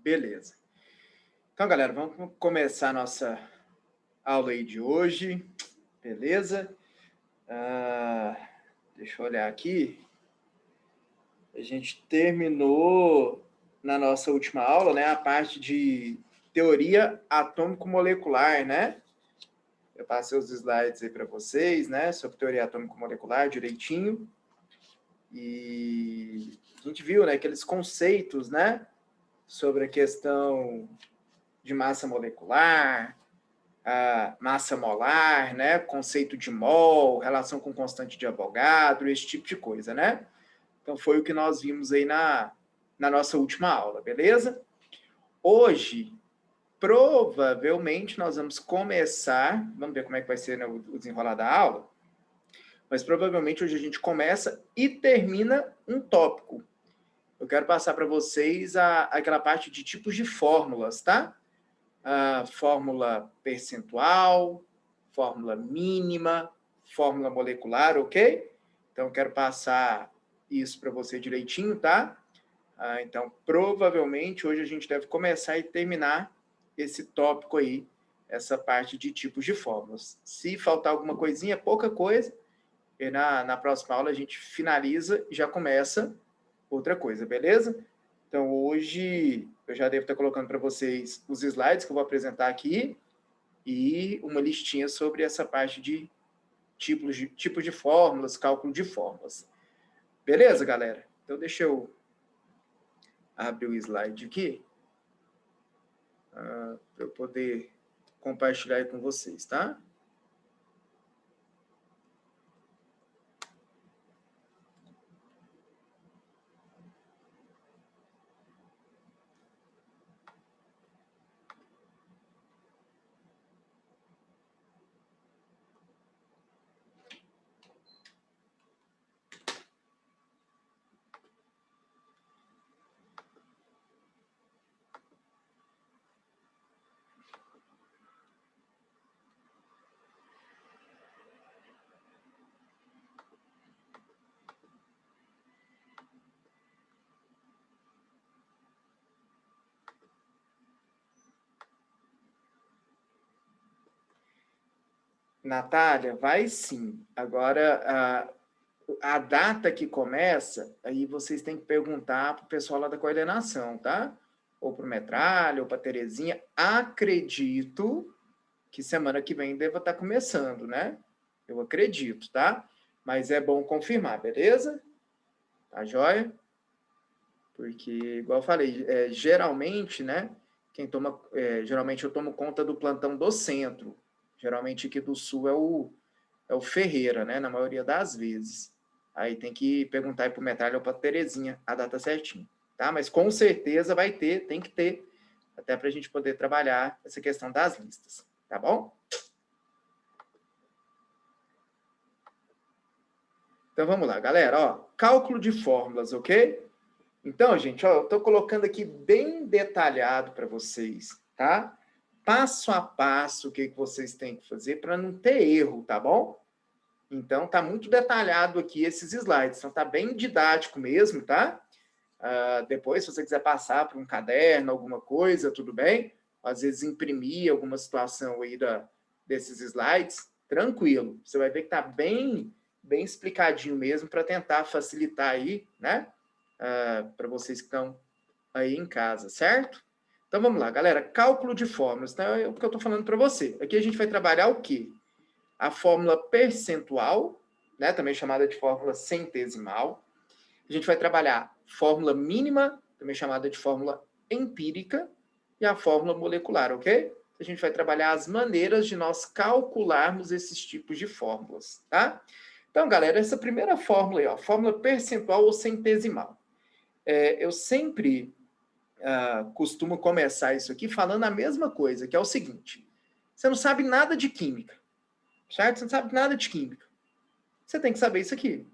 Beleza. Então, galera, vamos começar a nossa aula aí de hoje. Beleza? Deixa eu olhar aqui. A gente terminou na nossa última aula, né, a parte de teoria atômico-molecular, né? Eu passei os slides aí para vocês, né, sobre teoria atômico-molecular direitinho. E a gente viu, né, aqueles conceitos, né, sobre a questão de massa molecular, a massa molar, né, conceito de mol, relação com constante de Avogadro, esse tipo de coisa, né? Então, foi o que nós vimos aí na nossa última aula, beleza? Hoje, provavelmente, nós vamos começar, vamos ver como é que vai ser, né, o desenrolar da aula, mas provavelmente hoje a gente começa e termina um tópico. Eu quero passar para vocês aquela parte de tipos de fórmulas, tá? A fórmula percentual, fórmula mínima, fórmula molecular, ok? Então, eu quero passar isso para você direitinho, tá? Então, provavelmente, hoje a gente deve começar e terminar esse tópico aí, essa parte de tipos de fórmulas. Se faltar alguma coisinha, pouca coisa, e na próxima aula a gente finaliza e já começa outra coisa, beleza? Então, hoje eu já devo estar colocando para vocês os slides que eu vou apresentar aqui e uma listinha sobre essa parte de tipos de fórmulas, cálculo de fórmulas. Beleza, galera? Então, deixa eu abrir o slide aqui para eu poder compartilhar aí com vocês, tá? Natália, vai sim. Agora, a data que começa, aí vocês têm que perguntar para o pessoal lá da coordenação, tá? Ou para o Metralha, ou para a Terezinha. Acredito que semana que vem deva estar começando, né? Eu acredito, tá? Mas é bom confirmar, beleza? Tá joia? Porque, igual eu falei, geralmente, né? Geralmente eu tomo conta do plantão do centro. Geralmente aqui do sul é o Ferreira, né? Na maioria das vezes. Aí tem que perguntar aí pro Metralha ou pra Terezinha a data certinha, tá? Mas com certeza vai ter, tem que ter, até para a gente poder trabalhar essa questão das listas, tá bom? Então vamos lá, galera, ó, cálculo de fórmulas, ok? Então, gente, ó, eu estou colocando aqui bem detalhado para vocês, tá? Passo a passo o que vocês têm que fazer para não ter erro, tá bom? Então, tá muito detalhado aqui esses slides, então tá bem didático mesmo, tá? Depois, se você quiser passar para um caderno, alguma coisa, tudo bem? Às vezes imprimir alguma situação aí desses slides, tranquilo. Você vai ver que tá bem explicadinho mesmo para tentar facilitar aí, né? Para vocês que estão aí em casa, certo? Então vamos lá, galera. Cálculo de fórmulas. Então, é o que eu estou falando para você. Aqui a gente vai trabalhar o quê? A fórmula percentual, né? Também chamada de fórmula centesimal. A gente vai trabalhar fórmula mínima, também chamada de fórmula empírica, e a fórmula molecular, ok? A gente vai trabalhar as maneiras de nós calcularmos esses tipos de fórmulas, tá? Então, galera, essa primeira fórmula aí, ó, fórmula percentual ou centesimal. Eu sempre costumo começar isso aqui falando a mesma coisa, que é o seguinte: você não sabe nada de química, certo? Você não sabe nada de química. Você tem que saber isso aqui.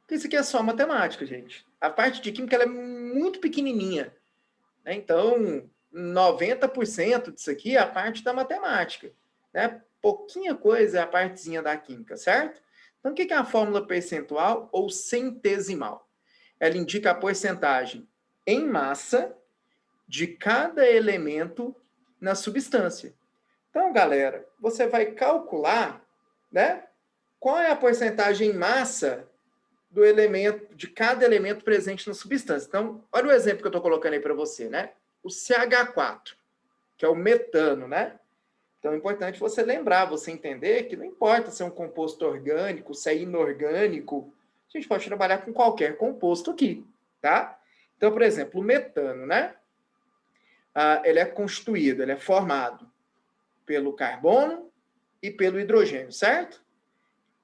Porque isso aqui é só matemática, gente. A parte de química ela é muito pequenininha, né? Então, 90% disso aqui é a parte da matemática, né? Pouquinha coisa é a partezinha da química, certo? Então, o que é a fórmula percentual ou centesimal? Ela indica a porcentagem em massa de cada elemento na substância. Então, galera, você vai calcular, né, qual é a porcentagem em massa do elemento, de cada elemento presente na substância. Então, olha o exemplo que eu estou colocando aí para você, né? O CH4, que é o metano, né? Então, é importante você lembrar, você entender que não importa se é um composto orgânico, se é inorgânico, a gente pode trabalhar com qualquer composto aqui, tá? Então, por exemplo, o metano, né? Ele é constituído, ele é formado pelo carbono e pelo hidrogênio, certo?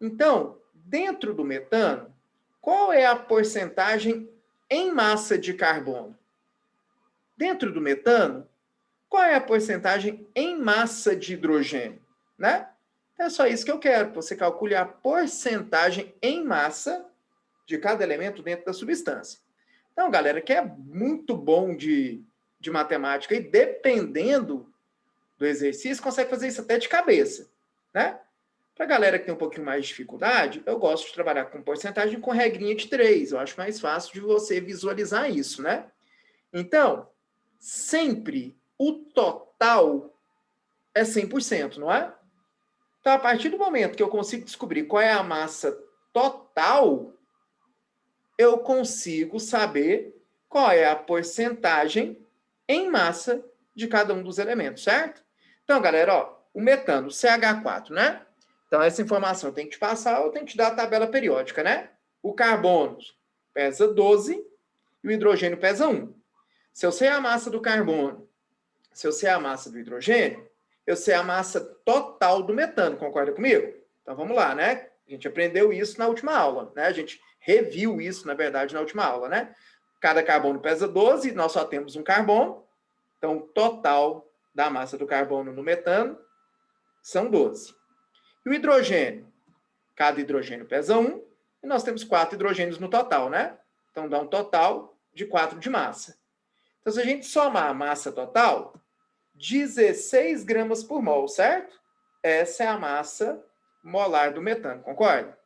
Então, dentro do metano, qual é a porcentagem em massa de carbono? Dentro do metano, qual é a porcentagem em massa de hidrogênio? Né? É só isso que eu quero, que você calcule a porcentagem em massa de cada elemento dentro da substância. Então, galera, que é muito bom de matemática e dependendo do exercício, consegue fazer isso até de cabeça, né? Para a galera que tem um pouquinho mais de dificuldade, eu gosto de trabalhar com porcentagem com regrinha de 3. Eu acho mais fácil de você visualizar isso, né? Então, sempre o total é 100%, não é? Então, a partir do momento que eu consigo descobrir qual é a massa total, eu consigo saber qual é a porcentagem em massa de cada um dos elementos, certo? Então, galera, ó, o metano, o CH4, né? Então, essa informação eu tenho que te passar, eu tenho que te dar a tabela periódica, né? O carbono pesa 12 e o hidrogênio pesa 1. Se eu sei a massa do carbono, se eu sei a massa do hidrogênio, eu sei a massa total do metano, concorda comigo? Então, vamos lá, né? A gente aprendeu isso na última aula, né? A gente reviu isso, na verdade, na última aula, né? Cada carbono pesa 12, nós só temos um carbono. Então, o total da massa do carbono no metano são 12. E o hidrogênio? Cada hidrogênio pesa 1, e nós temos 4 hidrogênios no total, né? Então, dá um total de 4 de massa. Então, se a gente somar a massa total, 16 gramas por mol, certo? Essa é a massa molar do metano, concorda?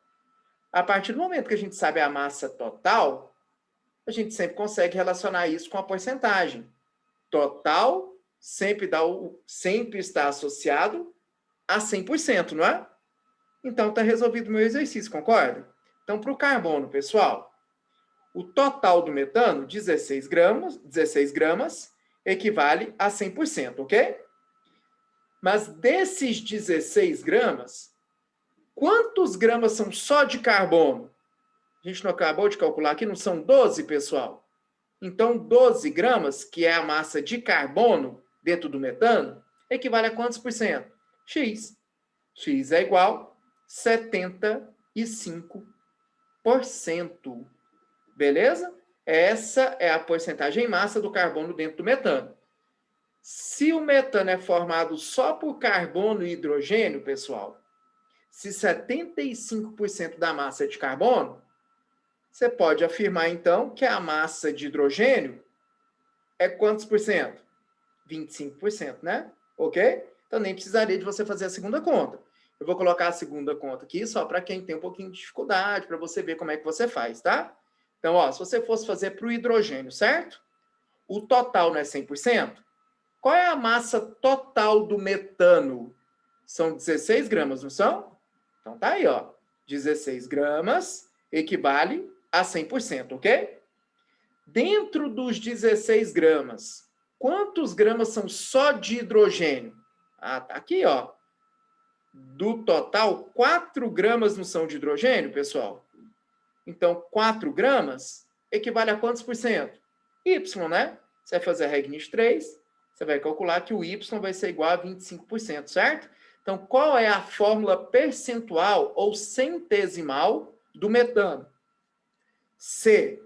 A partir do momento que a gente sabe a massa total, a gente sempre consegue relacionar isso com a porcentagem. Total sempre está associado a 100%, não é? Então, está resolvido o meu exercício, concorda? Então, para o carbono, pessoal, o total do metano, 16 gramas, equivale a 100%, ok? Mas desses 16 gramas, quantos gramas são só de carbono? A gente não acabou de calcular aqui, não são 12, pessoal? Então, 12 gramas, que é a massa de carbono dentro do metano, equivale a quantos por cento? X. X é igual a 75%. Beleza? Essa é a porcentagem em massa do carbono dentro do metano. Se o metano é formado só por carbono e hidrogênio, pessoal, se 75% da massa é de carbono, você pode afirmar, então, que a massa de hidrogênio é quantos por cento? 25%, né? Ok? Então, nem precisaria de você fazer a segunda conta. Eu vou colocar a segunda conta aqui só para quem tem um pouquinho de dificuldade, para você ver como é que você faz, tá? Então, ó, se você fosse fazer para o hidrogênio, certo? O total não é 100%? Qual é a massa total do metano? São 16 gramas, não são? Então, tá aí, ó. 16 gramas equivale a 100%, ok? Dentro dos 16 gramas, quantos gramas são só de hidrogênio? Ah, tá aqui, ó. Do total, 4 gramas não são de hidrogênio, pessoal? Então, 4 gramas equivale a quantos por cento? Y, né? Você vai fazer a regrinha de 3, você vai calcular que o Y vai ser igual a 25%, certo? Então, qual é a fórmula percentual ou centesimal do metano? C,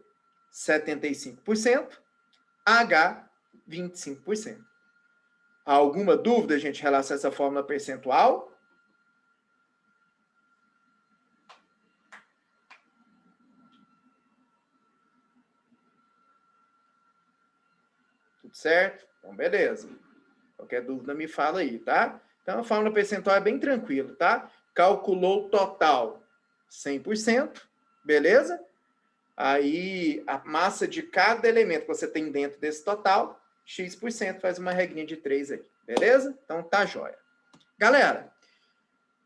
75%, H, 25%. Alguma dúvida, gente, em relação a essa fórmula percentual? Tudo certo? Então, beleza. Qualquer dúvida me fala aí, tá? Então, a fórmula percentual é bem tranquilo, tá? Calculou o total 100%, beleza? Aí, a massa de cada elemento que você tem dentro desse total, X%, faz uma regrinha de 3 aí, beleza? Então tá jóia. Galera,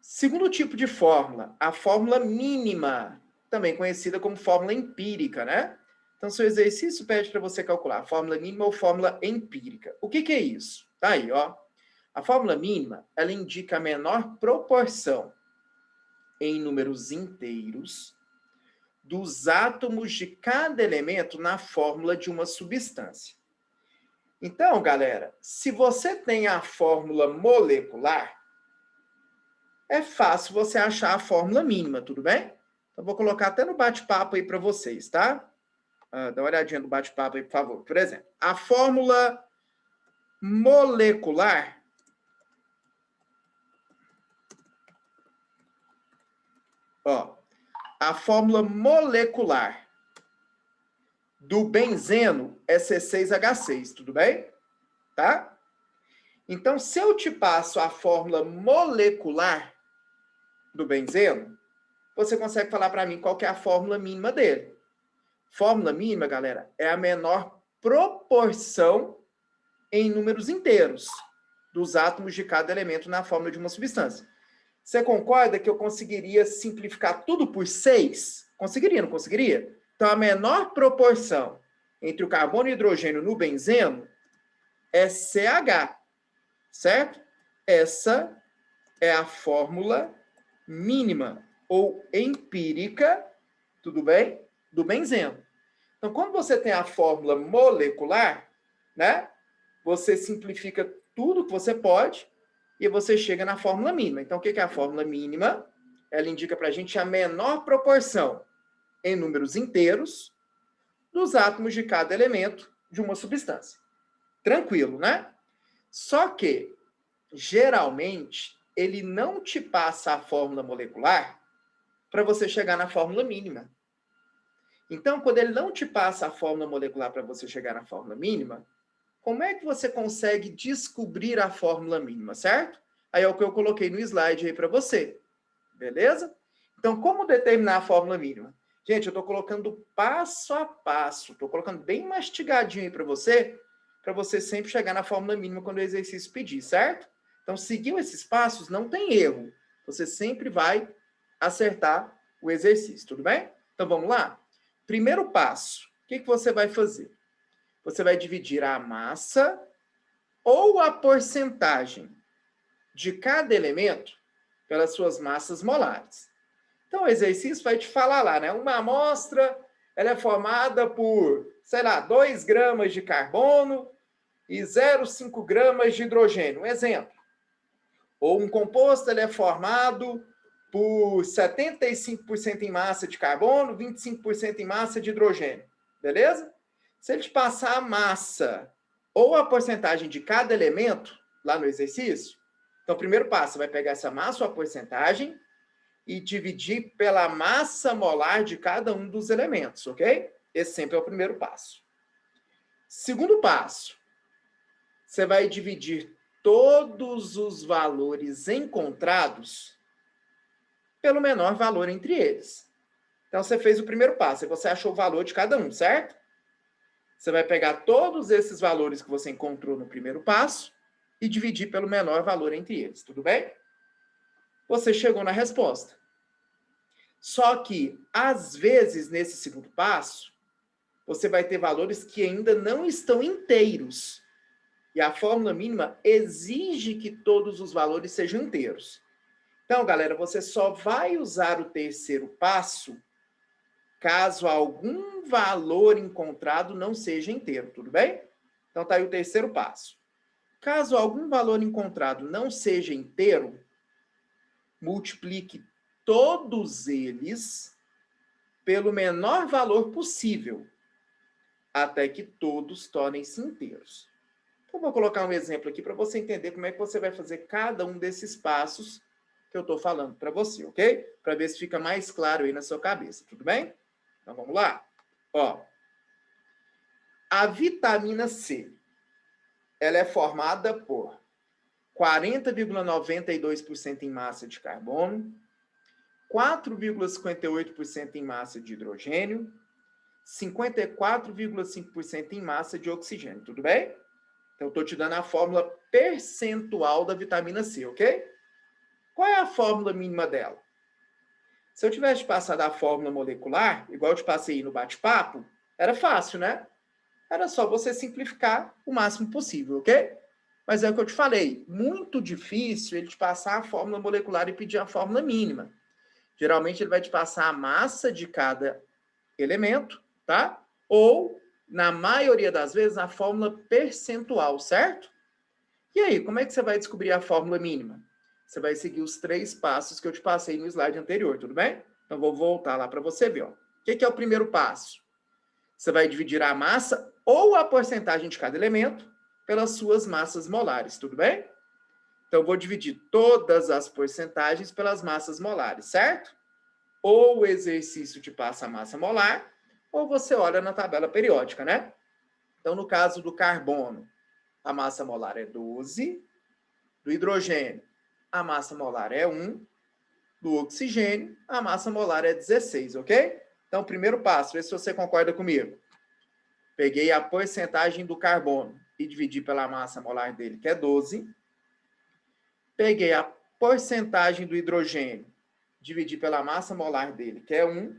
segundo tipo de fórmula, a fórmula mínima, também conhecida como fórmula empírica, né? Então, seu exercício pede para você calcular a fórmula mínima ou fórmula empírica. O que é isso? Tá aí, ó. A fórmula mínima, ela indica a menor proporção em números inteiros dos átomos de cada elemento na fórmula de uma substância. Então, galera, se você tem a fórmula molecular, é fácil você achar a fórmula mínima, tudo bem? Então, vou colocar até no bate-papo aí para vocês, tá? Dá uma olhadinha no bate-papo aí, por favor. Por exemplo, a fórmula molecular... Ó, a fórmula molecular do benzeno é C6H6, tudo bem? Tá? Então, se eu te passo a fórmula molecular do benzeno, você consegue falar para mim qual que é a fórmula mínima dele. Fórmula mínima, galera, é a menor proporção em números inteiros dos átomos de cada elemento na fórmula de uma substância. Você concorda que eu conseguiria simplificar tudo por 6? Conseguiria, não conseguiria? Então, a menor proporção entre o carbono e o hidrogênio no benzeno é CH, certo? Essa é a fórmula mínima ou empírica, tudo bem? Do benzeno. Então, quando você tem a fórmula molecular, né? Você simplifica tudo que você pode e você chega na fórmula mínima. Então, o que é a fórmula mínima? Ela indica para a gente a menor proporção em números inteiros dos átomos de cada elemento de uma substância. Tranquilo, né? Só que, geralmente, ele não te passa a fórmula molecular para você chegar na fórmula mínima. Então, quando ele não te passa a fórmula molecular para você chegar na fórmula mínima, como é que você consegue descobrir a fórmula mínima, certo? Aí é o que eu coloquei no slide aí para você. Beleza? Então, como determinar a fórmula mínima? Gente, eu estou colocando passo a passo, estou colocando bem mastigadinho aí para você sempre chegar na fórmula mínima quando o exercício pedir, certo? Então, seguiu esses passos, não tem erro. Você sempre vai acertar o exercício, tudo bem? Então, vamos lá? Primeiro passo, o que você vai fazer? Você vai dividir a massa ou a porcentagem de cada elemento pelas suas massas molares. Então, o exercício vai te falar lá, né? Uma amostra, ela é formada por, sei lá, 2 gramas de carbono e 0,5 gramas de hidrogênio. Um exemplo. Ou um composto, ele é formado por 75% em massa de carbono, 25% em massa de hidrogênio. Beleza? Se ele te passar a massa ou a porcentagem de cada elemento lá no exercício, então, o primeiro passo, você vai pegar essa massa ou a porcentagem e dividir pela massa molar de cada um dos elementos, ok? Esse sempre é o primeiro passo. Segundo passo, você vai dividir todos os valores encontrados pelo menor valor entre eles. Então, você fez o primeiro passo, e você achou o valor de cada um, certo? Você vai pegar todos esses valores que você encontrou no primeiro passo e dividir pelo menor valor entre eles, tudo bem? Você chegou na resposta. Só que, às vezes, nesse segundo passo, você vai ter valores que ainda não estão inteiros. E a fórmula mínima exige que todos os valores sejam inteiros. Então, galera, você só vai usar o terceiro passo caso algum valor encontrado não seja inteiro, tudo bem? Então, tá aí o terceiro passo. Caso algum valor encontrado não seja inteiro, multiplique todos eles pelo menor valor possível, até que todos tornem-se inteiros. Então, vou colocar um exemplo aqui para você entender como é que você vai fazer cada um desses passos que eu estou falando para você, ok? Para ver se fica mais claro aí na sua cabeça, tudo bem? Então, vamos lá? Ó, a vitamina C, ela é formada por 40,92% em massa de carbono, 4,58% em massa de hidrogênio, 54,5% em massa de oxigênio, tudo bem? Então, eu estou te dando a fórmula percentual da vitamina C, ok? Qual é a fórmula mínima dela? Se eu tivesse passado a fórmula molecular, igual eu te passei no bate-papo, era fácil, né? Era só você simplificar o máximo possível, ok? Mas é o que eu te falei, muito difícil ele te passar a fórmula molecular e pedir a fórmula mínima. Geralmente ele vai te passar a massa de cada elemento, tá? Ou, na maioria das vezes, a fórmula percentual, certo? E aí, como é que você vai descobrir a fórmula mínima? Você vai seguir os 3 passos que eu te passei no slide anterior, tudo bem? Então, vou voltar lá para você ver. Ó. O que é o primeiro passo? Você vai dividir a massa ou a porcentagem de cada elemento pelas suas massas molares, tudo bem? Então, eu vou dividir todas as porcentagens pelas massas molares, certo? Ou o exercício te passa a massa molar, ou você olha na tabela periódica, né? Então, no caso do carbono, a massa molar é 12, do hidrogênio, a massa molar é 1, do oxigênio, a massa molar é 16, ok? Então, primeiro passo, vê se você concorda comigo. Peguei a porcentagem do carbono e dividi pela massa molar dele, que é 12. Peguei a porcentagem do hidrogênio, dividi pela massa molar dele, que é 1.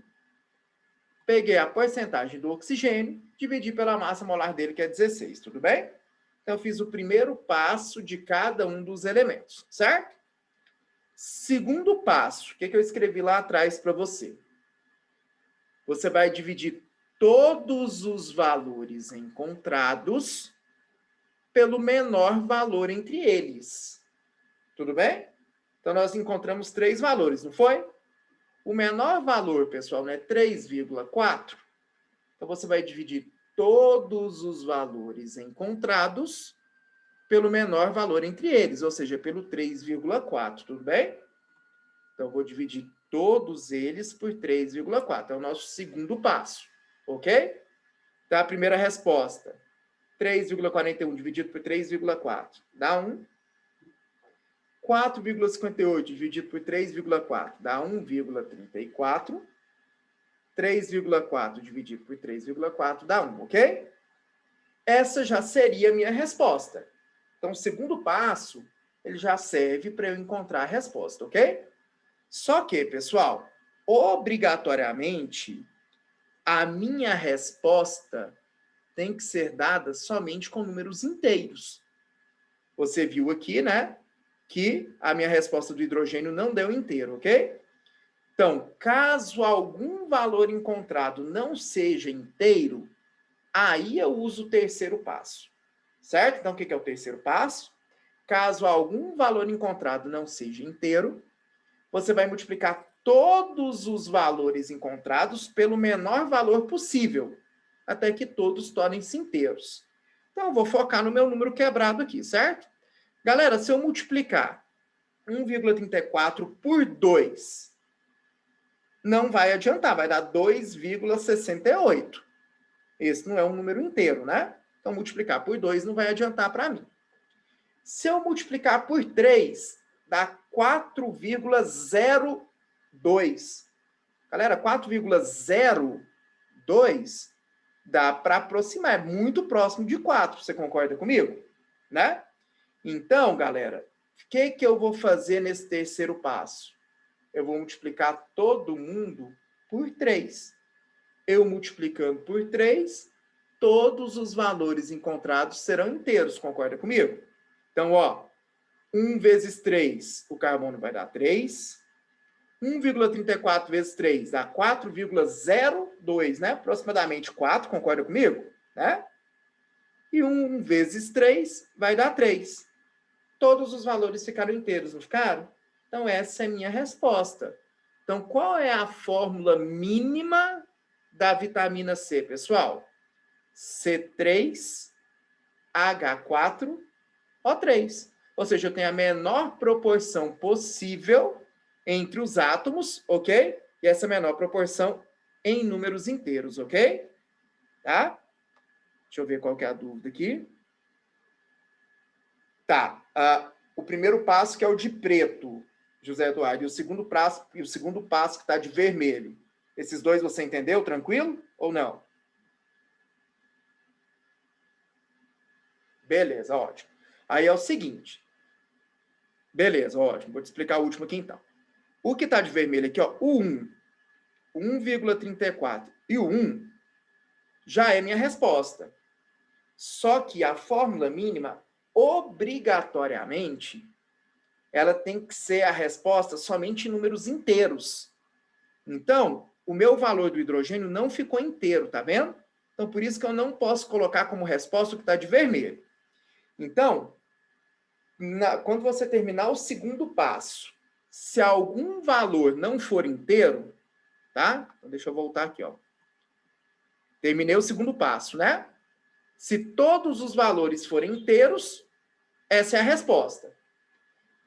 Peguei a porcentagem do oxigênio, dividi pela massa molar dele, que é 16, tudo bem? Então, eu fiz o primeiro passo de cada um dos elementos, certo? Segundo passo, o que eu escrevi lá atrás para você? Você vai dividir todos os valores encontrados pelo menor valor entre eles. Tudo bem? Então, nós encontramos 3 valores, não foi? O menor valor, pessoal, é 3,4. Então, você vai dividir todos os valores encontrados pelo menor valor entre eles, ou seja, pelo 3,4, tudo bem? Então, eu vou dividir todos eles por 3,4. É o nosso segundo passo, ok? Então, a primeira resposta, 3,41 dividido por 3,4 dá 1. 4,58 dividido por 3,4 dá 1,34. 3,4 dividido por 3,4 dá 1, ok? Essa já seria a minha resposta. Então, o segundo passo, ele já serve para eu encontrar a resposta, ok? Só que, pessoal, obrigatoriamente, a minha resposta tem que ser dada somente com números inteiros. Você viu aqui, né, que a minha resposta do hidrogênio não deu inteiro, ok? Então, caso algum valor encontrado não seja inteiro, aí eu uso o terceiro passo, certo? Então, o que é o terceiro passo? Caso algum valor encontrado não seja inteiro, você vai multiplicar todos os valores encontrados pelo menor valor possível, até que todos tornem-se inteiros. Então, eu vou focar no meu número quebrado aqui, certo? Galera, se eu multiplicar 1,34 por 2, não vai adiantar, vai dar 2,68. Esse não é um número inteiro, né? Então, multiplicar por 2 não vai adiantar para mim. Se eu multiplicar por 3, dá 4,02. Galera, 4,02 dá para aproximar, é muito próximo de 4, você concorda comigo? Né? Então, galera, o que eu vou fazer nesse terceiro passo? Eu vou multiplicar todo mundo por 3. Eu multiplicando por 3, todos os valores encontrados serão inteiros, concorda comigo? Então, ó, 1 vezes 3, o carbono vai dar 3. 1,34 vezes 3 dá 4,02, né? Aproximadamente 4, concorda comigo? Né? E 1 vezes 3 vai dar 3. Todos os valores ficaram inteiros, não ficaram? Então, essa é a minha resposta. Então, qual é a fórmula mínima da vitamina C, pessoal? C3H4O3. Ou seja, eu tenho a menor proporção possível entre os átomos, ok? E essa menor proporção em números inteiros, ok? Tá? Deixa eu ver qual que é a dúvida aqui. Tá. O primeiro passo que é o de preto, José Eduardo, e o segundo passo que está de vermelho. Esses dois você entendeu? Tranquilo ou não? Beleza, ótimo. Aí é o seguinte. Beleza, ótimo. Vou te explicar o último aqui, então. O que está de vermelho aqui, ó, o 1, 1,34 e o 1 já é minha resposta. Só que a fórmula mínima, obrigatoriamente, ela tem que ser a resposta somente em números inteiros. Então, o meu valor do hidrogênio não ficou inteiro, tá vendo? Então, por isso que eu não posso colocar como resposta o que está de vermelho. Então, quando você terminar o segundo passo, se algum valor não for inteiro, tá? Então, deixa eu voltar aqui, ó. Terminei o segundo passo, né? Se todos os valores forem inteiros, essa é a resposta.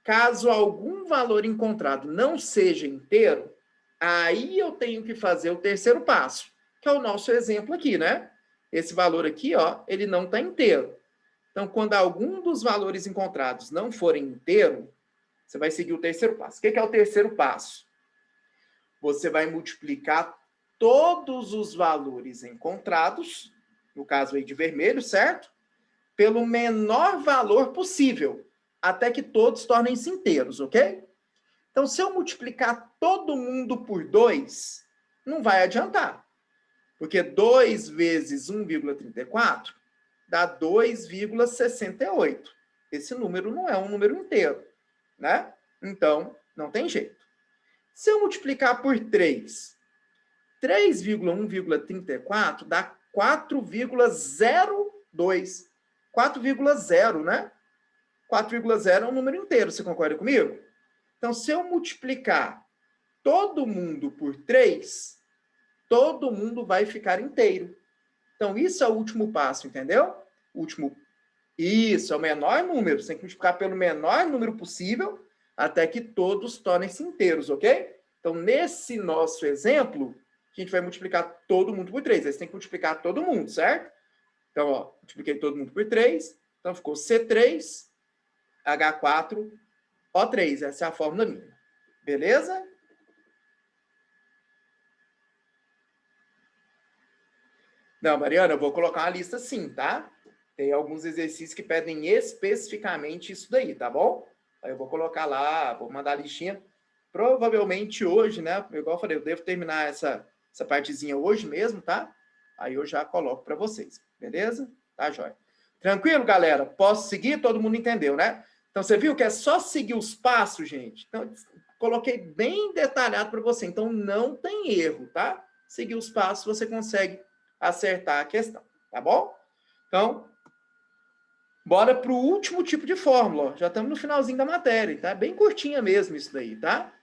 Caso algum valor encontrado não seja inteiro, aí eu tenho que fazer o terceiro passo, que é o nosso exemplo aqui, né? Esse valor aqui, ó, ele não está inteiro. Então, quando algum dos valores encontrados não forem inteiro, você vai seguir o terceiro passo. O que é o terceiro passo? Você vai multiplicar todos os valores encontrados, no caso aí de vermelho, certo? Pelo menor valor possível, até que todos tornem-se inteiros, ok? Então, se eu multiplicar todo mundo por 2, não vai adiantar. Porque 2 vezes 1,34 dá 2,68. Esse número não é um número inteiro, né? Então, não tem jeito. Se eu multiplicar por 3, 3,1,34 dá 4,02. 4,0, né? 4,0 é um número inteiro, você concorda comigo? Então, se eu multiplicar todo mundo por 3, todo mundo vai ficar inteiro. Então, isso é o último passo, entendeu? Isso, é o menor número. Você tem que multiplicar pelo menor número possível até que todos tornem-se inteiros, ok? Então, nesse nosso exemplo, a gente vai multiplicar todo mundo por 3. Aí você tem que multiplicar todo mundo, certo? Então, ó, multipliquei todo mundo por 3. Então, ficou C3, H4O3. Essa é a fórmula mínima. Beleza? Não, Mariana, eu vou colocar uma lista sim, tá? Tem alguns exercícios que pedem especificamente isso daí, tá bom? Aí eu vou colocar lá, vou mandar a listinha. Provavelmente hoje, né? Igual eu falei, eu devo terminar essa partezinha hoje mesmo, tá? Aí eu já coloco para vocês, beleza? Tá, jóia? Tranquilo, galera? Posso seguir? Todo mundo entendeu, né? Então, você viu que é só seguir os passos, gente? Então, coloquei bem detalhado para você. Então, não tem erro, tá? Seguir os passos, você consegue acertar a questão, tá bom? Então, bora para o último tipo de fórmula. Ó. Já estamos no finalzinho da matéria, tá? Bem curtinha mesmo isso daí, tá?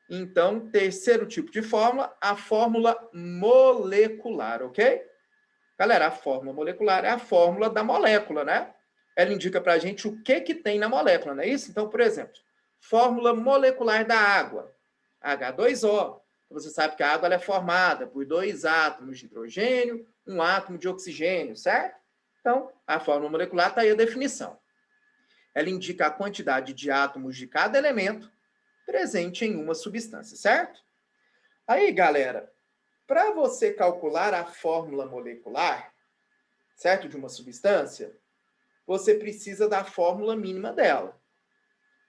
Então, terceiro tipo de fórmula, a fórmula molecular, ok? Galera, a fórmula molecular é a fórmula da molécula, né? Ela indica para a gente o que tem na molécula, não é isso? Então, por exemplo, fórmula molecular da água, H2O. Você sabe que a água ela é formada por 2 átomos de hidrogênio, 1 átomo de oxigênio, certo? Então, a fórmula molecular está aí a definição. Ela indica a quantidade de átomos de cada elemento presente em uma substância, certo? Aí, galera, para você calcular a fórmula molecular, certo, de uma substância, você precisa da fórmula mínima dela.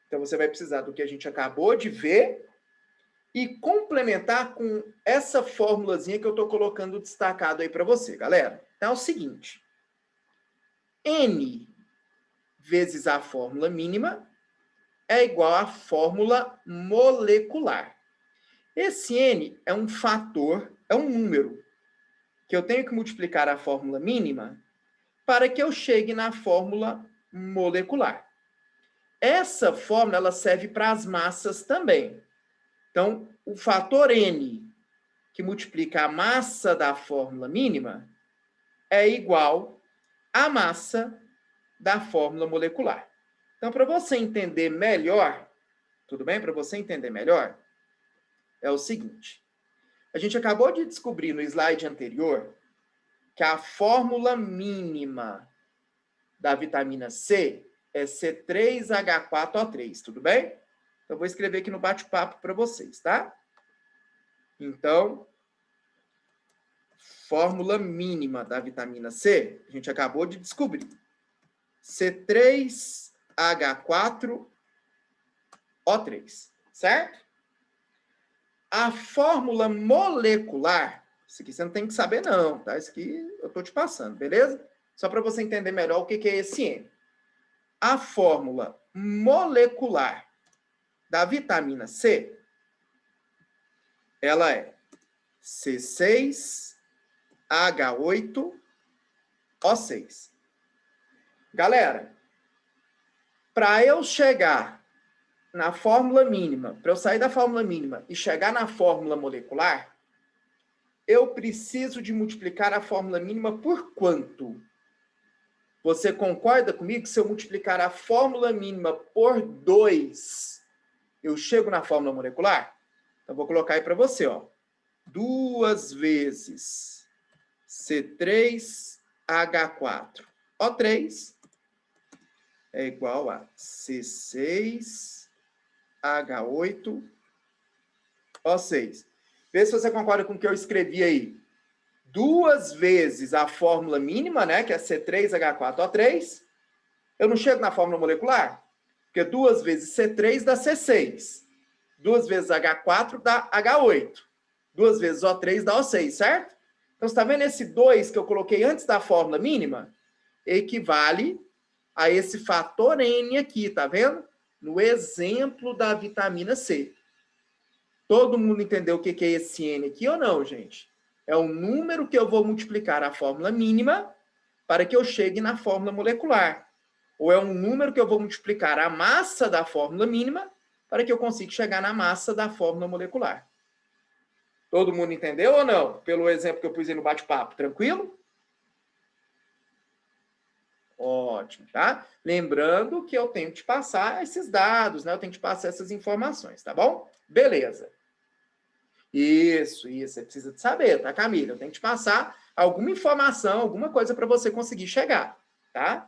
Então, você vai precisar do que a gente acabou de ver e complementar com essa formulazinha que eu estou colocando destacado aí para você, galera. Então, é o seguinte. N vezes a fórmula mínima é igual à fórmula molecular. Esse N é um fator, é um número, que eu tenho que multiplicar a fórmula mínima para que eu chegue na fórmula molecular. Essa fórmula ela serve para as massas também. Então, o fator N, que multiplica a massa da fórmula mínima, é igual à massa da fórmula molecular. Então, para você entender melhor, tudo bem? Para você entender melhor, é o seguinte. A gente acabou de descobrir no slide anterior que a fórmula mínima da vitamina C é C3H4O3, tudo bem? Então, eu vou escrever aqui no bate-papo para vocês, tá? Então, fórmula mínima da vitamina C, a gente acabou de descobrir. C3H4O3, certo? A fórmula molecular, isso aqui você não tem que saber não, tá? Isso aqui eu estou te passando, beleza? Só para você entender melhor o que é esse N. A fórmula molecular da vitamina C, ela é C6H8O6. Galera, para eu chegar na fórmula mínima, para eu sair da fórmula mínima e chegar na fórmula molecular, eu preciso de multiplicar a fórmula mínima por quanto? Você concorda comigo que se eu multiplicar a fórmula mínima por 2, eu chego na fórmula molecular? Então, vou colocar aí para você, ó. 2 vezes C3H4O3 é igual a C6H8O6. Vê se você concorda com o que eu escrevi aí. 2 vezes a fórmula mínima, né, que é C3H4O3. Eu não chego na fórmula molecular? Porque 2 vezes C3 dá C6. 2 vezes H4 dá H8. 2 vezes O3 dá O6, certo? Então, você está vendo esse 2 que eu coloquei antes da fórmula mínima? Equivale a esse fator N aqui, tá vendo? No exemplo da vitamina C. Todo mundo entendeu o que é esse N aqui ou não, gente? É o número que eu vou multiplicar a fórmula mínima para que eu chegue na fórmula molecular. Ou é um número que eu vou multiplicar a massa da fórmula mínima para que eu consiga chegar na massa da fórmula molecular. Todo mundo entendeu ou não? Pelo exemplo que eu pus aí no bate-papo, tranquilo? Ótimo, tá? Lembrando que eu tenho que te passar esses dados, né? Eu tenho que te passar essas informações, tá bom? Beleza. Isso, você precisa de saber, tá, Camila? Eu tenho que te passar alguma informação, alguma coisa para você conseguir chegar, tá?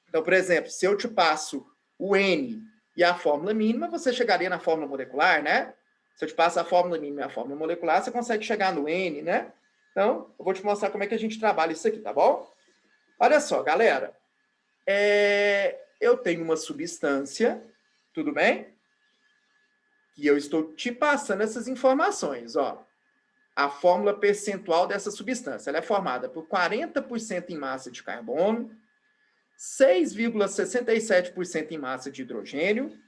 Então, por exemplo, se eu te passo o N e a fórmula mínima, você chegaria na fórmula molecular, né? Se eu te passo a fórmula mínima e a fórmula molecular, você consegue chegar no N, né? Então, eu vou te mostrar como é que a gente trabalha isso aqui, tá bom? Olha só, galera. Eu tenho uma substância, tudo bem? E eu estou te passando essas informações, ó. A fórmula percentual dessa substância, ela é formada por 40% em massa de carbono, 6,67% em massa de hidrogênio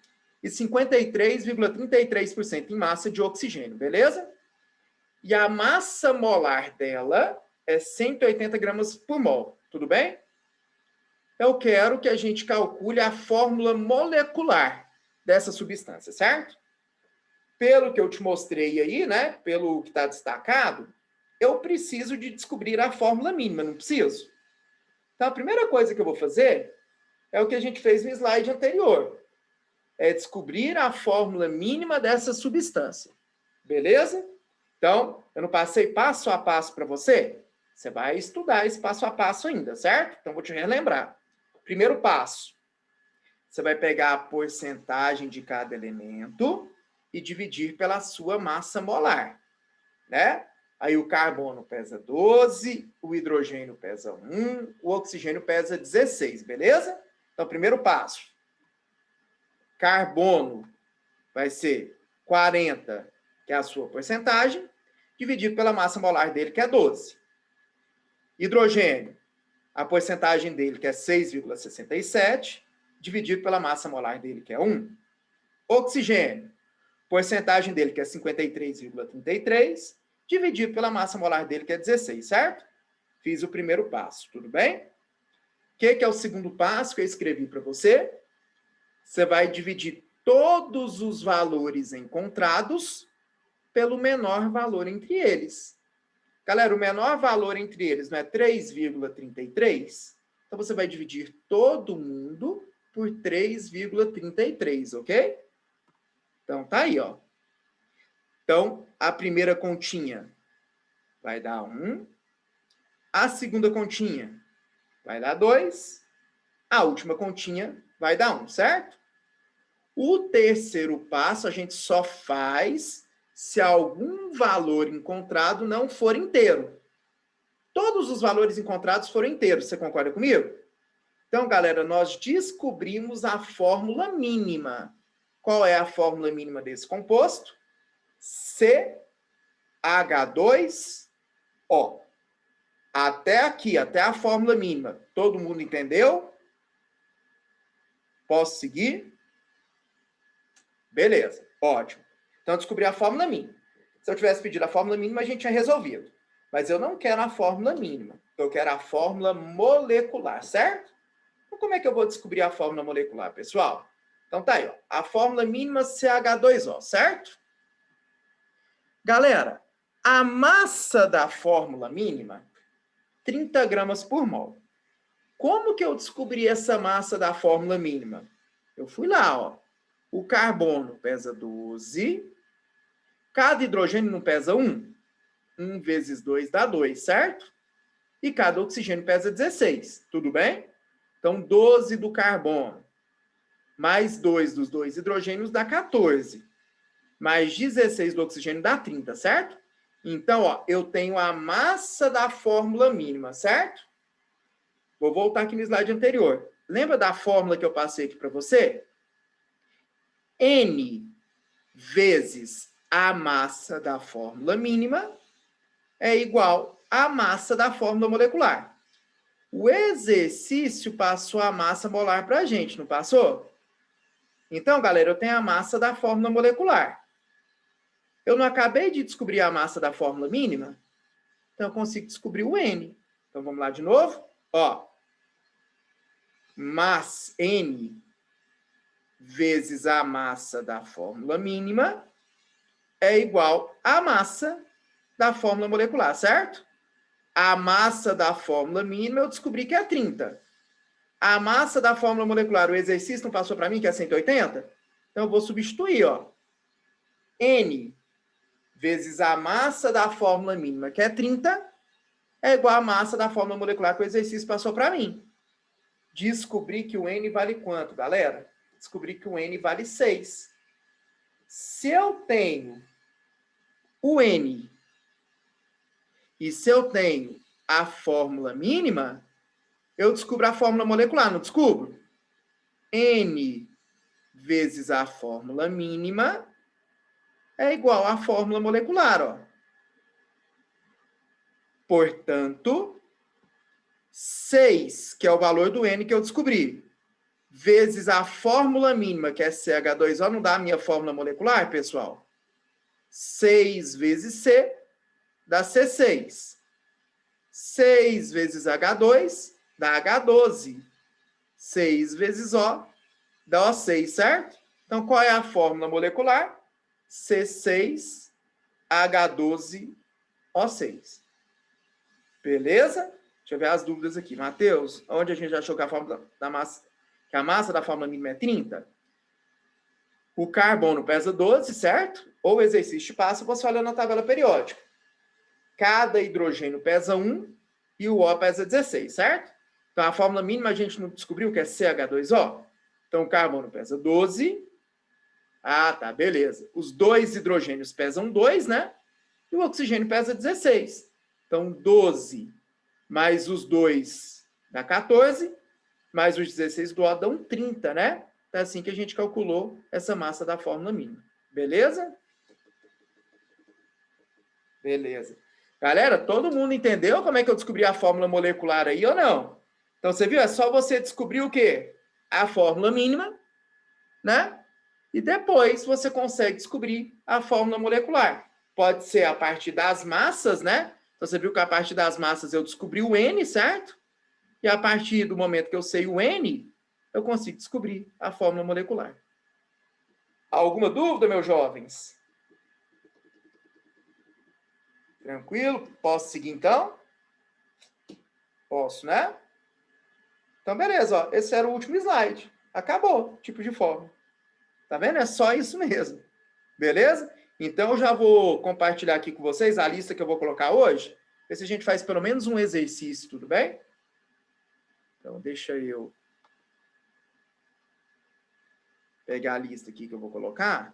e 53,33% em massa de oxigênio, beleza? E a massa molar dela é 180 gramas por mol, tudo bem? Eu quero que a gente calcule a fórmula molecular dessa substância, certo? Pelo que eu te mostrei aí, né? Pelo que está destacado, eu preciso de descobrir a fórmula mínima, não preciso? Então, a primeira coisa que eu vou fazer é o que a gente fez no slide anterior. É descobrir a fórmula mínima dessa substância. Beleza? Então, eu não passei passo a passo para você? Você vai estudar esse passo a passo ainda, certo? Então, vou te relembrar. Primeiro passo. Você vai pegar a porcentagem de cada elemento e dividir pela sua massa molar, né? Aí o carbono pesa 12, o hidrogênio pesa 1, o oxigênio pesa 16, beleza? Então, primeiro passo. Carbono vai ser 40, que é a sua porcentagem, dividido pela massa molar dele, que é 12. Hidrogênio, a porcentagem dele, que é 6,67, dividido pela massa molar dele, que é 1. Oxigênio, porcentagem dele, que é 53,33, dividido pela massa molar dele, que é 16, certo? Fiz o primeiro passo, tudo bem? O que é o segundo passo que eu escrevi para você? Você vai dividir todos os valores encontrados pelo menor valor entre eles. Galera, o menor valor entre eles não é 3,33? Então, você vai dividir todo mundo por 3,33, ok? Então, tá aí, ó. Então, a primeira continha vai dar 1. A segunda continha vai dar 2. A última continha vai dar 1, certo? O terceiro passo a gente só faz se algum valor encontrado não for inteiro. Todos os valores encontrados foram inteiros, você concorda comigo? Então, galera, nós descobrimos a fórmula mínima. Qual é a fórmula mínima desse composto? CH2O. Até aqui, até a fórmula mínima. Todo mundo entendeu? Posso seguir? Beleza, ótimo. Então, descobri a fórmula mínima. Se eu tivesse pedido a fórmula mínima, a gente tinha resolvido. Mas eu não quero a fórmula mínima. Eu quero a fórmula molecular, certo? Então, como é que eu vou descobrir a fórmula molecular, pessoal? Então, tá aí, ó. A fórmula mínima CH2O, certo? Galera, a massa da fórmula mínima, 30 gramas por mol. Como que eu descobri essa massa da fórmula mínima? Eu fui lá, ó. O carbono pesa 12. Cada hidrogênio não pesa 1? 1 vezes 2 dá 2, certo? E cada oxigênio pesa 16, tudo bem? Então, 12 do carbono, mais 2 dos dois hidrogênios dá 14. Mais 16 do oxigênio dá 30, certo? Então, ó, eu tenho a massa da fórmula mínima, certo? Vou voltar aqui no slide anterior. Lembra da fórmula que eu passei aqui para você? N vezes a massa da fórmula mínima é igual à massa da fórmula molecular. O exercício passou a massa molar para a gente, não passou? Então, galera, eu tenho a massa da fórmula molecular. Eu não acabei de descobrir a massa da fórmula mínima? Então, eu consigo descobrir o N. Então, vamos lá de novo. Ó, mas N vezes a massa da fórmula mínima é igual à massa da fórmula molecular, certo? A massa da fórmula mínima eu descobri que é 30. A massa da fórmula molecular, o exercício não passou para mim, que é 180? Então, eu vou substituir, ó. N vezes a massa da fórmula mínima, que é 30, é igual à massa da fórmula molecular que o exercício passou para mim. Descobri que o N vale quanto, galera? Descobri que o N vale 6. Se eu tenho o N e se eu tenho a fórmula mínima, eu descubro a fórmula molecular, não descubro? N vezes a fórmula mínima é igual à fórmula molecular, ó. Portanto, 6, que é o valor do N que eu descobri, vezes a fórmula mínima, que é CH2O, não dá a minha fórmula molecular, pessoal? 6 vezes C dá C6. 6 vezes H2 dá H12. 6 vezes O dá O6, certo? Então, qual é a fórmula molecular? C6H12O6. Beleza? Deixa eu ver as dúvidas aqui. Matheus, onde a gente já achou que a fórmula da massa, que a massa da fórmula mínima é 30? O carbono pesa 12, certo? Ou o exercício passa, você olha na tabela periódica. Cada hidrogênio pesa 1 e o O pesa 16, certo? Então, a fórmula mínima a gente não descobriu que é CH2O? Então, o carbono pesa 12. Ah, tá, beleza. Os dois hidrogênios pesam 2, né? E o oxigênio pesa 16. Então, 12 mais os 2 dá 14, mais os 16 do O dão 30, né? É assim que a gente calculou essa massa da fórmula mínima. Beleza? Beleza. Galera, todo mundo entendeu como é que eu descobri a fórmula molecular aí ou não? Então, você viu? É só você descobrir o quê? A fórmula mínima, né? E depois você consegue descobrir a fórmula molecular. Pode ser a partir das massas, né? Então, você viu que a partir das massas eu descobri o N, certo? E a partir do momento que eu sei o N, eu consigo descobrir a fórmula molecular. Alguma dúvida, meus jovens? Tranquilo? Posso seguir, então? Posso, né? Então, beleza. Ó. Esse era o último slide. Acabou, tipo de fórmula. Tá vendo? É só isso mesmo. Beleza? Então, eu já vou compartilhar aqui com vocês a lista que eu vou colocar hoje. Ver se a gente faz pelo menos um exercício, tudo bem? Então, deixa eu pegar a lista aqui que eu vou colocar.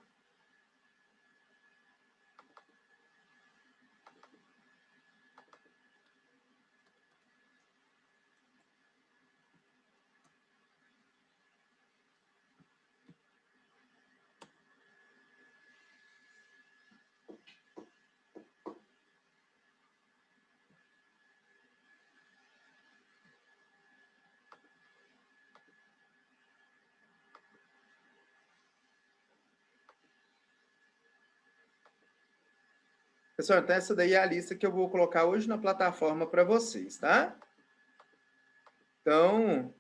Pessoal, então essa daí é a lista que eu vou colocar hoje na plataforma para vocês, tá? Então,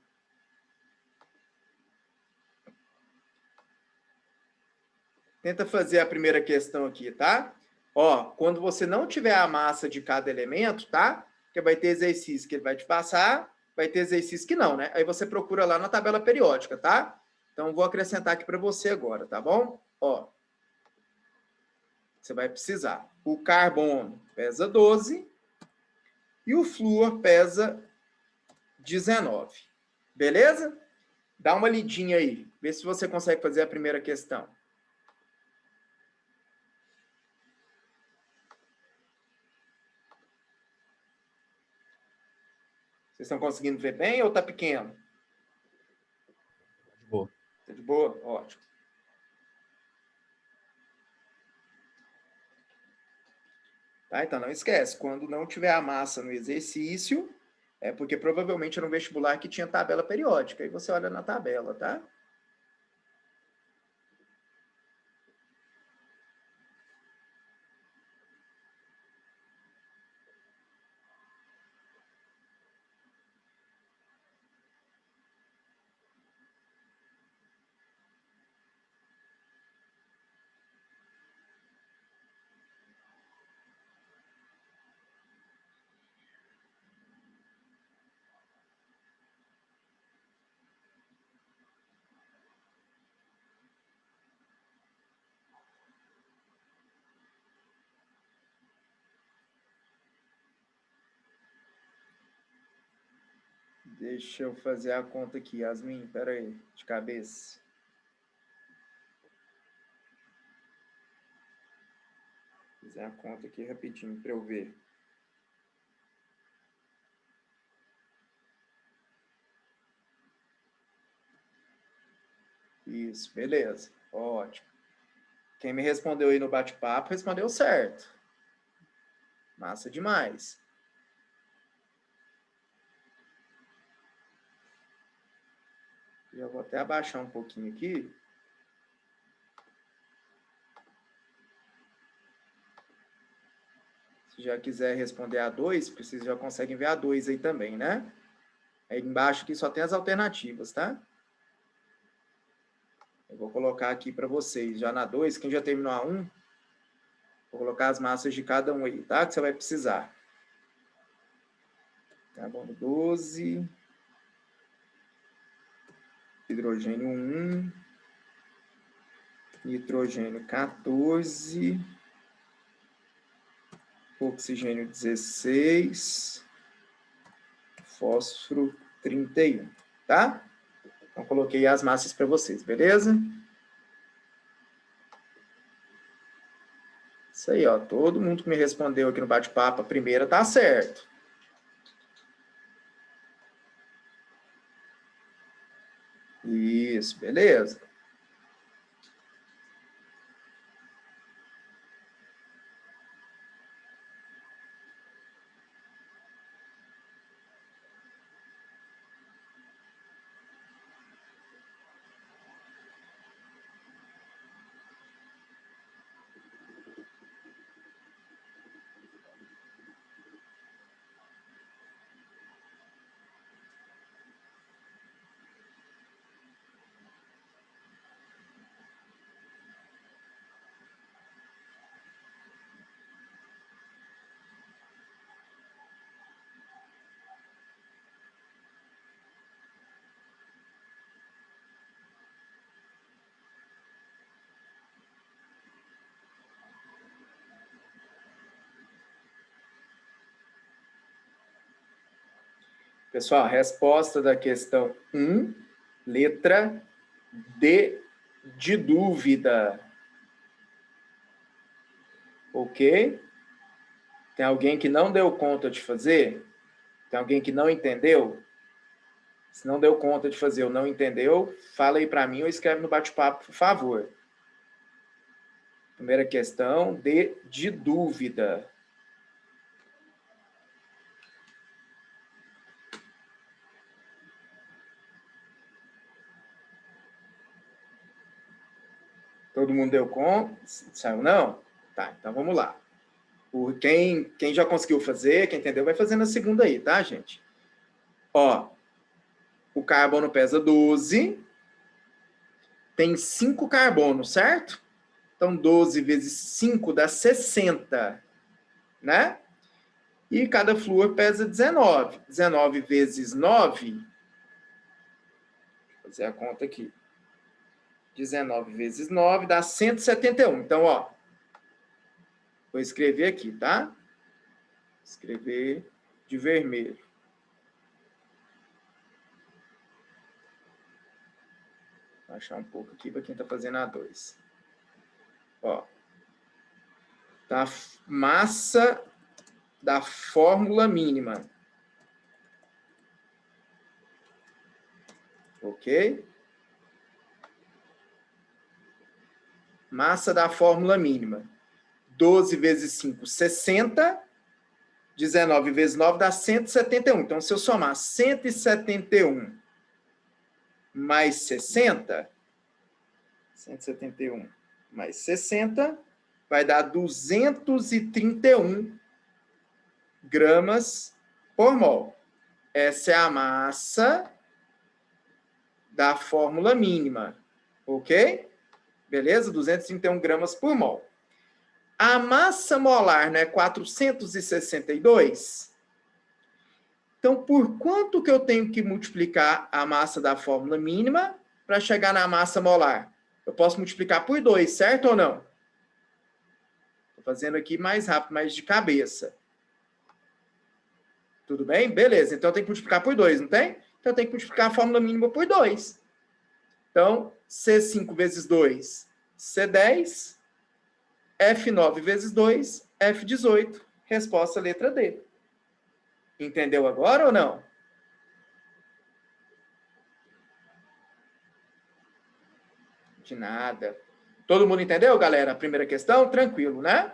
tenta fazer a primeira questão aqui, tá? Ó, quando você não tiver a massa de cada elemento, tá? Porque vai ter exercício que ele vai te passar, vai ter exercício que não, né? Aí você procura lá na tabela periódica, tá? Então, vou acrescentar aqui para você agora, tá bom? Ó, você vai precisar. O carbono pesa 12 e o flúor pesa 19. Beleza? Dá uma lidinha aí. Vê se você consegue fazer a primeira questão. Vocês estão conseguindo ver bem ou tá pequeno? De boa. Tá de boa? Ótimo. Tá? Então, não esquece, quando não tiver a massa no exercício, é porque provavelmente era um vestibular que tinha tabela periódica. Aí você olha na tabela, tá? Deixa eu fazer a conta aqui, Yasmin. Pera aí, de cabeça. Fazer a conta aqui rapidinho para eu ver. Isso, beleza. Ótimo. Quem me respondeu aí no bate-papo, respondeu certo. Massa demais. Eu vou até abaixar um pouquinho aqui. Se já quiser responder a 2, porque vocês já conseguem ver a 2 aí também, né? Aí embaixo aqui só tem as alternativas, tá? Eu vou colocar aqui para vocês, já na 2, quem já terminou a 1, vou colocar as massas de cada um aí, tá? Que você vai precisar. Carbono 12. Hidrogênio 1. Nitrogênio 14. Oxigênio 16. Fósforo 31, tá? Então, coloquei as massas para vocês, beleza? Isso aí, ó. Todo mundo que me respondeu aqui no bate-papo, a primeira tá certo. Isso, beleza. Pessoal, a resposta da questão 1, letra D de dúvida. Ok? Tem alguém que não deu conta de fazer? Tem alguém que não entendeu? Se não deu conta de fazer ou não entendeu, fala aí para mim ou escreve no bate-papo, por favor. Primeira questão, D de dúvida. Todo mundo deu conta? Saiu não? Tá, então vamos lá. Quem já conseguiu fazer, quem entendeu, vai fazendo a segunda aí, tá, gente? Ó, o carbono pesa 12, tem 5 carbonos, certo? Então, 12 vezes 5 dá 60, né? E cada flúor pesa 19. 19 vezes 9, vou fazer a conta aqui. 19 vezes 9 dá 171. Então, ó, vou escrever aqui, tá? Escrever de vermelho. Vou achar um pouco aqui para quem está fazendo a 2. Ó, tá, massa da fórmula mínima. Ok? Massa da fórmula mínima. 12 vezes 5, 60. 19 vezes 9 dá 171. Então, se eu somar 171 mais 60, 171 mais 60, vai dar 231 gramas por mol. Essa é a massa da fórmula mínima, ok? Beleza? 231 gramas por mol. A massa molar não é 462? Então, por quanto que eu tenho que multiplicar a massa da fórmula mínima para chegar na massa molar? Eu posso multiplicar por 2, certo ou não? Estou fazendo aqui mais rápido, mais de cabeça. Tudo bem? Beleza. Então, eu tenho que multiplicar por 2, não tem? Então, eu tenho que multiplicar a fórmula mínima por 2. Então, C5 vezes 2, C10. F9 vezes 2, F18. Resposta letra D. Entendeu agora ou não? De nada. Todo mundo entendeu, galera? A primeira questão? Tranquilo, né?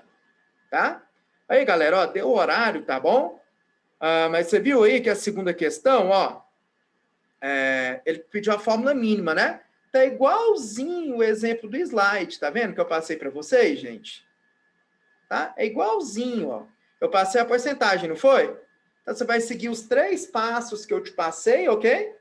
Tá? Aí, galera, ó, deu o horário, tá bom? Mas você viu aí que a segunda questão, ó, ele pediu a fórmula mínima, né? Tá igualzinho o exemplo do slide, tá vendo que eu passei para vocês, gente? Tá? É igualzinho, ó. Eu passei a porcentagem, não foi? Então, você vai seguir os 3 passos que eu te passei, ok?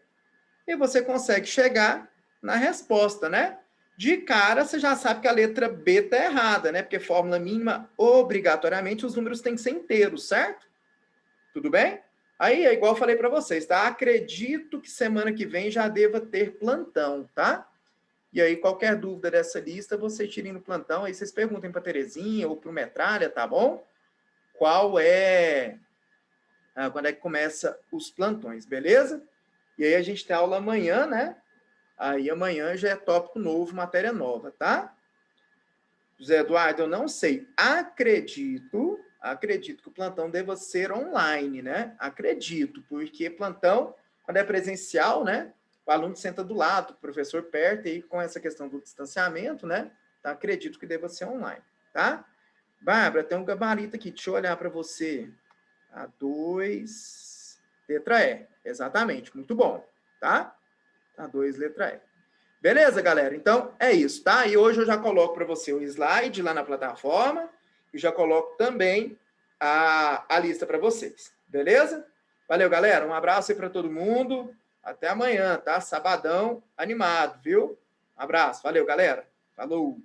E você consegue chegar na resposta, né? De cara, você já sabe que a letra B está errada, né? Porque fórmula mínima, obrigatoriamente, os números têm que ser inteiros, certo? Tudo bem? Aí, é igual eu falei para vocês, tá? Acredito que semana que vem já deva ter plantão, tá? E aí, qualquer dúvida dessa lista, vocês tirem no plantão, aí vocês perguntem para Terezinha ou para o Metralha, tá bom? Quando é que começa os plantões, beleza? E aí a gente tem aula amanhã, né? Aí amanhã já é tópico novo, matéria nova, tá? José Eduardo, eu não sei. Acredito que o plantão deva ser online, né? Acredito, porque plantão, quando é presencial, né? O aluno senta do lado, o professor perto, e com essa questão do distanciamento, né? Então, acredito que deva ser online, tá? Bárbara, tem um gabarito aqui, deixa eu olhar para você. A2, letra E. Exatamente, muito bom, tá? A2, letra E. Beleza, galera? Então, é isso, tá? E hoje eu já coloco para você o slide lá na plataforma e já coloco também a lista para vocês. Beleza? Valeu, galera. Um abraço aí para todo mundo. Até amanhã, tá? Sabadão animado, viu? Um abraço. Valeu, galera. Falou.